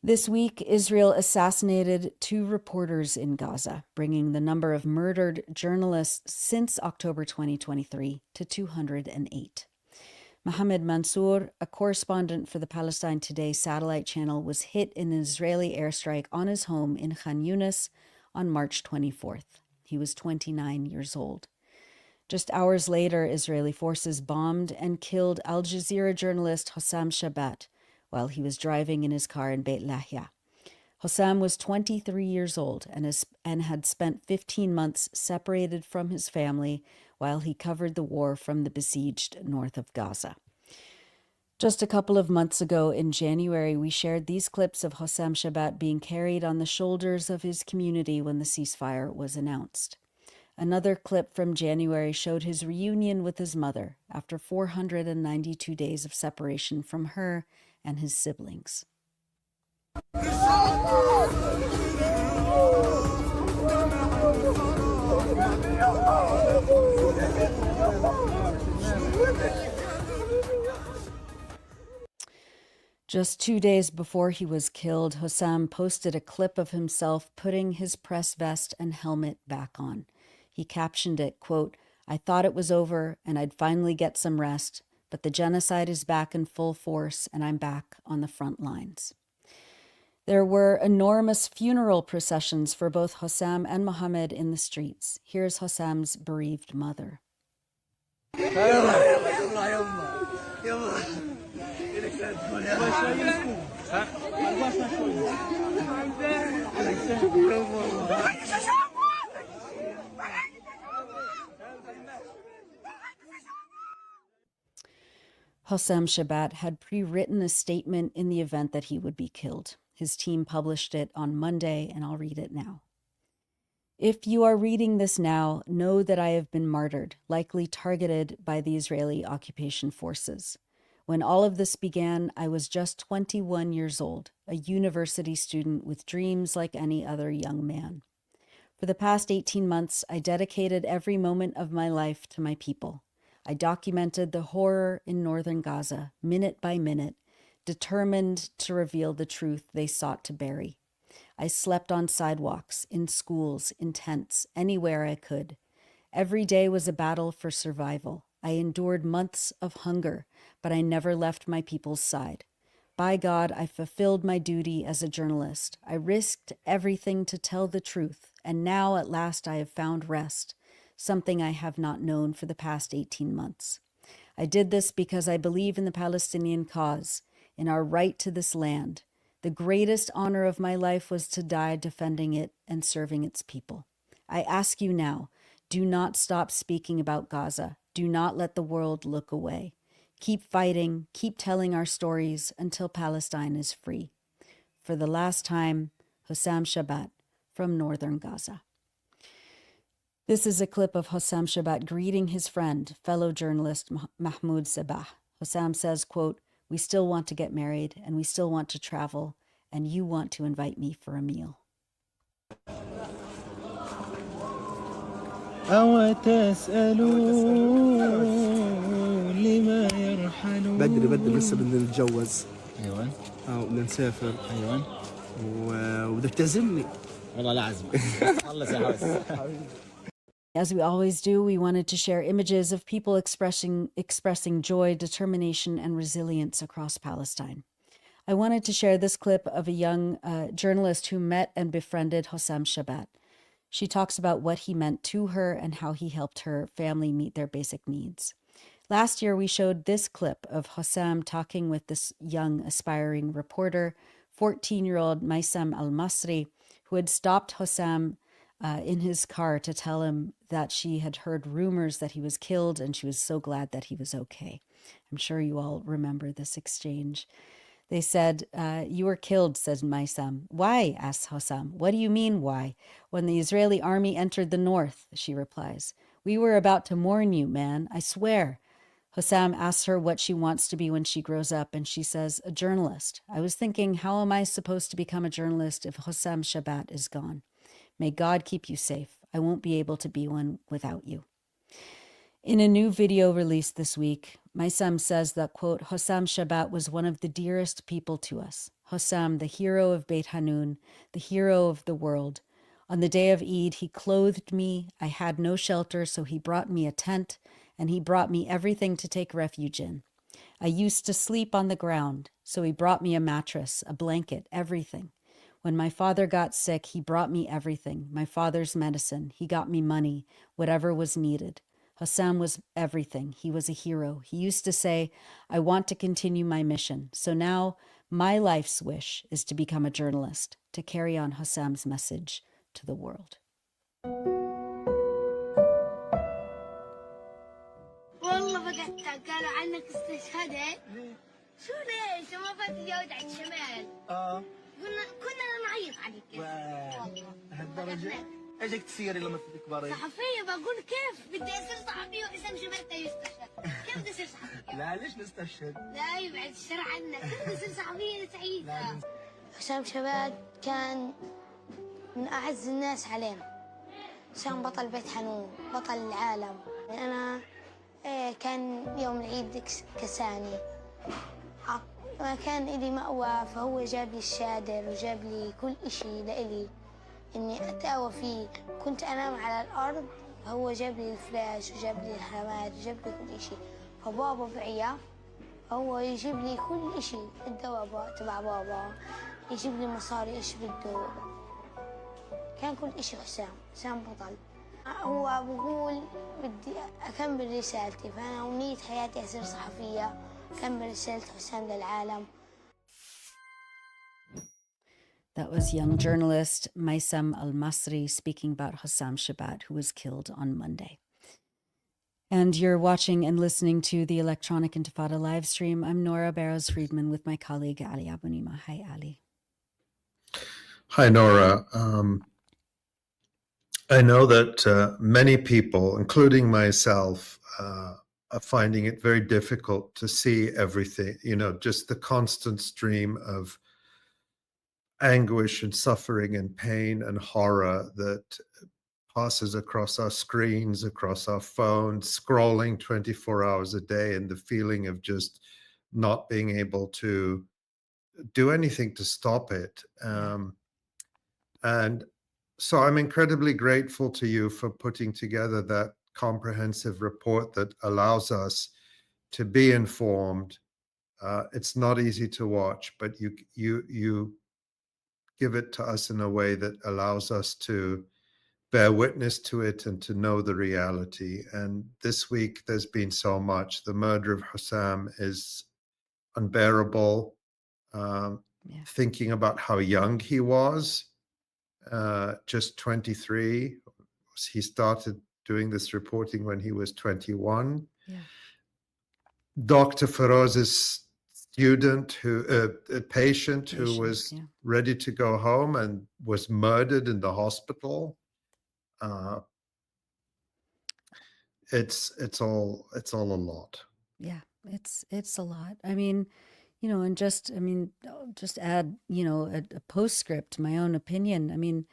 This week, Israel assassinated 2 reporters in Gaza, bringing the number of murdered journalists since October 2023 to 208. Mohammed Mansour, a correspondent for the Palestine Today satellite channel, was hit in an Israeli airstrike on his home in Khan Yunis on March 24th. He was 29 years old. Just hours later, Israeli forces bombed and killed Al Jazeera journalist Hossam Shabat while he was driving in his car in Beit Lahia. Hossam was 23 years old and had spent 15 months separated from his family while he covered the war from the besieged north of Gaza. Just a couple of months ago in January, we shared these clips of Hossam Shabat being carried on the shoulders of his community when the ceasefire was announced. Another clip from January showed his reunion with his mother after 492 days of separation from her and his siblings. Just 2 days before he was killed, Hossam posted a clip of himself putting his press vest and helmet back on. He captioned it, quote, "I thought it was over and I'd finally get some rest, but the genocide is back in full force and I'm back on the front lines." There were enormous funeral processions for both Hossam and Mohammed in the streets. Here's Hossam's bereaved mother. Hossam Shabat had pre-written a statement in the event that he would be killed. His team published it on Monday, and I'll read it now. "If you are reading this now, know that I have been martyred, likely targeted by the Israeli occupation forces. When all of this began, I was just 21 years old, a university student with dreams like any other young man. For the past 18 months, I dedicated every moment of my life to my people. I documented the horror in northern Gaza, minute by minute, determined to reveal the truth they sought to bury. I slept on sidewalks, in schools, in tents, anywhere I could. Every day was a battle for survival. I endured months of hunger, but I never left my people's side. By God, I fulfilled my duty as a journalist. I risked everything to tell the truth, and now at last I have found rest, something I have not known for the past 18 months. I did this because I believe in the Palestinian cause, in our right to this land. The greatest honor of my life was to die defending it and serving its people. I ask you now, do not stop speaking about Gaza. Do not let the world look away. Keep fighting, keep telling our stories until Palestine is free. For the last time, Hossam Shabat from northern Gaza." This is a clip of Hossam Shabat greeting his friend, fellow journalist Mahmoud Sabah. Hossam says, quote, "We still want to get married and we still want to travel, and you want to invite me for a meal." بدري لسه بدنا نتجوز. ايوه. وبدنا نسافر. ايوه. وبدك تعزمني. والله لا عزمك. خلص يا حوس. As we always do, we wanted to share images of people expressing joy, determination, and resilience across Palestine. I wanted to share this clip of a young journalist who met and befriended Hossam Shabat. She talks about what he meant to her and how he helped her family meet their basic needs. Last year, we showed this clip of Hossam talking with this young, aspiring reporter, 14-year-old Maysam Al-Masri, who had stopped Hossam in his car to tell him that she had heard rumors that he was killed and she was so glad that he was okay. I'm sure you all remember this exchange. They said, "You were killed," says Maysam. "Why?" asks Hossam. "What do you mean, why?" "When the Israeli army entered the north," she replies. "We were about to mourn you, man, I swear." Hossam asks her what she wants to be when she grows up, and she says, "A journalist." "I was thinking, how am I supposed to become a journalist if Hossam Shabat is gone? May God keep you safe. I won't be able to be one without you." In a new video released this week, Maysam says that, quote, "Hossam Shabat was one of the dearest people to us. Hossam, the hero of Beit Hanun, the hero of the world. On the day of Eid, he clothed me. I had no shelter, so he brought me a tent, and he brought me everything to take refuge in. I used to sleep on the ground, so he brought me a mattress, a blanket, everything. When my father got sick, he brought me everything, my father's medicine. He got me money, whatever was needed. Hossam was everything. He was a hero. He used to say, I want to continue my mission. So now my life's wish is to become a journalist, to carry on Hossam's message to the world. والله فقدتك قالوا عنك استشهدت. شو ليش ما فات تجاوز على الشمال؟ كنا نعيط عليك. والله لهالدرجة؟ ايش تصيري لما تكبري؟ صحفية بقول كيف بدي اصير صحفية وحسام شبات يستشهد. كيف بدي اصير صحفية؟ لا ليش نستشهد؟ لا يبعد الشر عنك، كيف بدي اصير صحفية سعيدة؟ حسام شبات كان من اعز الناس علينا. كان بطل بيت حنون، بطل العالم. انا كان يوم العيد كساني، ما كان إلي مأوى، فهو جاب لي الشادر وجاب لي كل إشي لإلي إني أتأوى فيه. كنت أنام على الأرض، هو جاب لي الفلاش وجاب لي الهامات وجاب لي كل إشي. فبابا بعيا هو يجيب لي كل إشي، الدواء تبع بابا، يجيب لي مصاري إيش بده. كان كل إشي حسام بطل. هو بقول بدي أكمل رسالتي، فأنا أمنية حياتي أصير صحفية، أكمل رسالة حسام للعالم. That was young journalist Maysam Al-Masri speaking about Hossam Shabat, who was killed on Monday. And you're watching and listening to the Electronic Intifada live stream. I'm Nora Barrows-Friedman with my colleague Ali Abunimah. Hi, Ali. Hi, Nora. I know that many people, including myself, are finding it very difficult to see everything, just the constant stream of anguish and suffering and pain and horror that passes across our screens, across our phones, scrolling 24 hours a day, and the feeling of just not being able to do anything to stop it. And so I'm incredibly grateful to you for putting together that comprehensive report that allows us to be informed. It's not easy to watch, but you give it to us in a way that allows us to bear witness to it and to know the reality. And this week, there's been so much. The murder of Hossam is unbearable. Thinking about how young he was, just 23. He started doing this reporting when he was 21. Dr. Feroz's patient who was ready to go home and was murdered in the hospital. It's all a lot. Yeah, it's a lot. I mean, and just add, a postscript, my own opinion. I mean,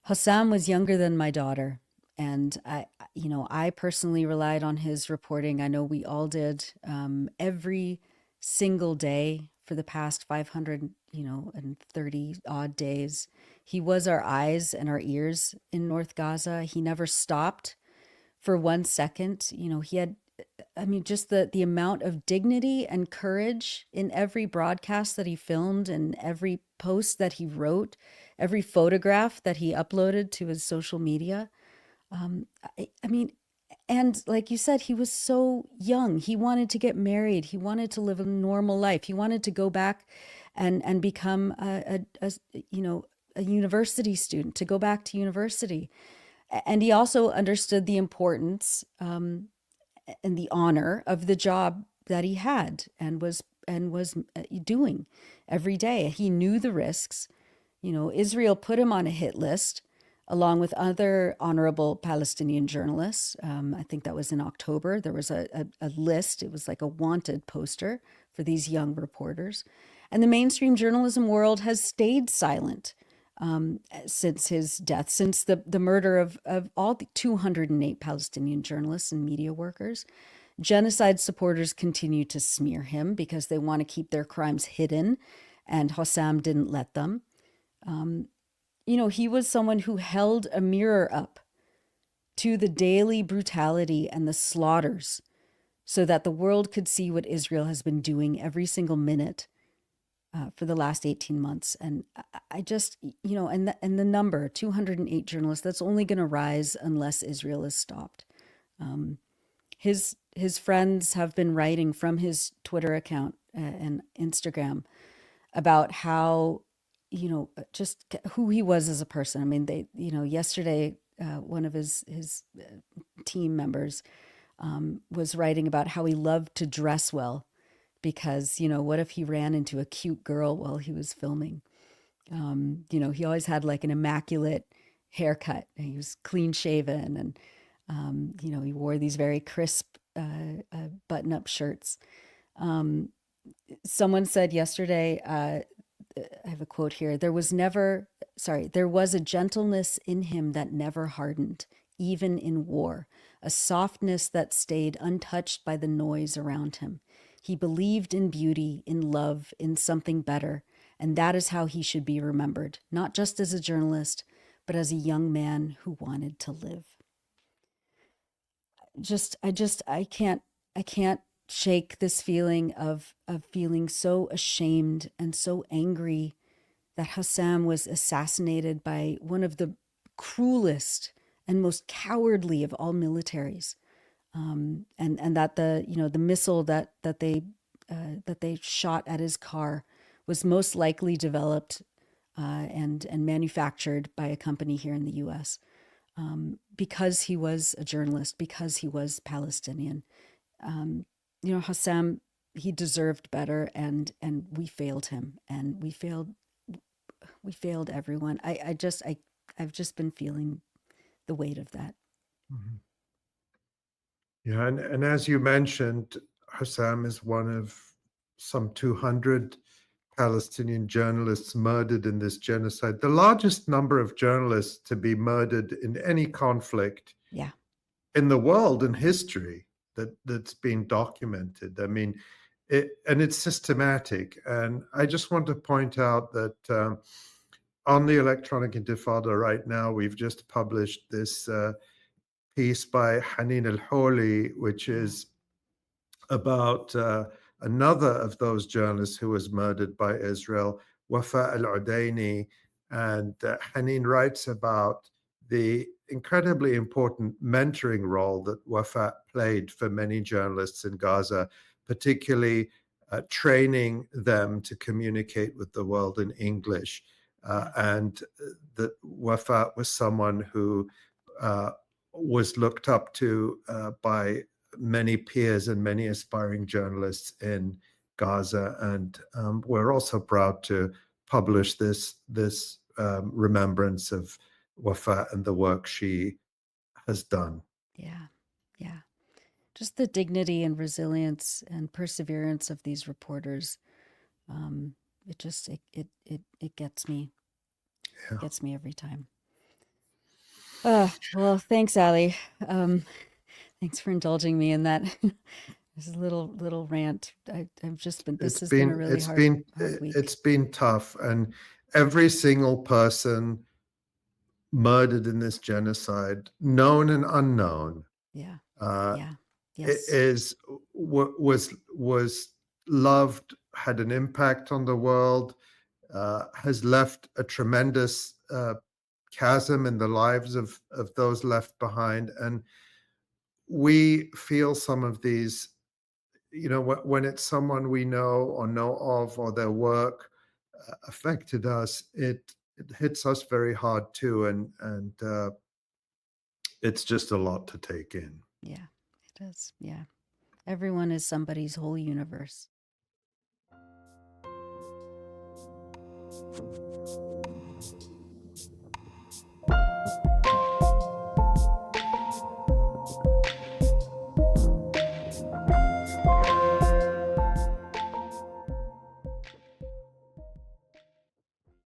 Hossam was younger than my daughter, and I personally relied on his reporting. I know we all did, every single day for the past 530 odd days. He was our eyes and our ears in North Gaza. He never stopped for 1 second. He had, just the amount of dignity and courage in every broadcast that he filmed and every post that he wrote, every photograph that he uploaded to his social media. And like you said, he was so young. He wanted to get married. He wanted to live a normal life. He wanted to go back and become a university student, to go back to university. And he also understood the importance and the honor of the job that he had and was doing every day. He knew the risks. Israel put him on a hit list along with other honorable Palestinian journalists. I think that was in October. There was a list. It was like a wanted poster for these young reporters. And the mainstream journalism world has stayed silent since his death, since the murder of all the 208 Palestinian journalists and media workers. Genocide supporters continue to smear him because they want to keep their crimes hidden and Hossam didn't let them. He was someone who held a mirror up to the daily brutality and the slaughters so that the world could see what Israel has been doing every single minute for the last 18 months. And I just, and the number, 208 journalists, that's only going to rise unless Israel is stopped. His friends have been writing from his Twitter account and Instagram about how, just who he was as a person. I mean, yesterday, one of his team members was writing about how he loved to dress well because, what if he ran into a cute girl while he was filming? He always had like an immaculate haircut. He was clean shaven and, he wore these very crisp button-up shirts. Someone said yesterday, I have a quote here, there was a gentleness in him that never hardened, even in war, a softness that stayed untouched by the noise around him. He believed in beauty, in love, in something better, and that is how he should be remembered, not just as a journalist, but as a young man who wanted to live. I can't shake this feeling of feeling so ashamed and so angry that Hossam was assassinated by one of the cruelest and most cowardly of all militaries, and that the missile that they shot at his car was most likely developed and manufactured by a company here in the U.S. Because he was a journalist, because he was Palestinian. Hossam, he deserved better, and we failed him, and we failed everyone. I've just been feeling the weight of that. Mm-hmm. Yeah, and as you mentioned, Hossam is one of some 200 Palestinian journalists murdered in this genocide, the largest number of journalists to be murdered in any conflict in the world in history that's been documented. I mean, it's systematic. And I just want to point out that on the Electronic Intifada right now, we've just published this piece by Haneen al-Hawli, which is about another of those journalists who was murdered by Israel, Wafa al-Udaini. And Haneen writes about the incredibly important mentoring role that Wafa played for many journalists in Gaza, particularly training them to communicate with the world in English. And that Wafa was someone who was looked up to by many peers and many aspiring journalists in Gaza. And we're also proud to publish this remembrance of Wafa and the work she has done. Yeah. Just the dignity and resilience and perseverance of these reporters. It gets me. Yeah. It gets me every time. Well, thanks, Ali. Thanks for indulging me in that. This is a little rant. I've just been. This has been a really hard week. It's been tough, and every single person murdered in this genocide, known and unknown, yes, was loved, had an impact on the world, has left a tremendous chasm in the lives of those left behind, and we feel some of these. When it's someone we know or know of, or their work affected us, it hits us very hard too, and it's just a lot to take in. Yeah, it is. Yeah, everyone is somebody's whole universe.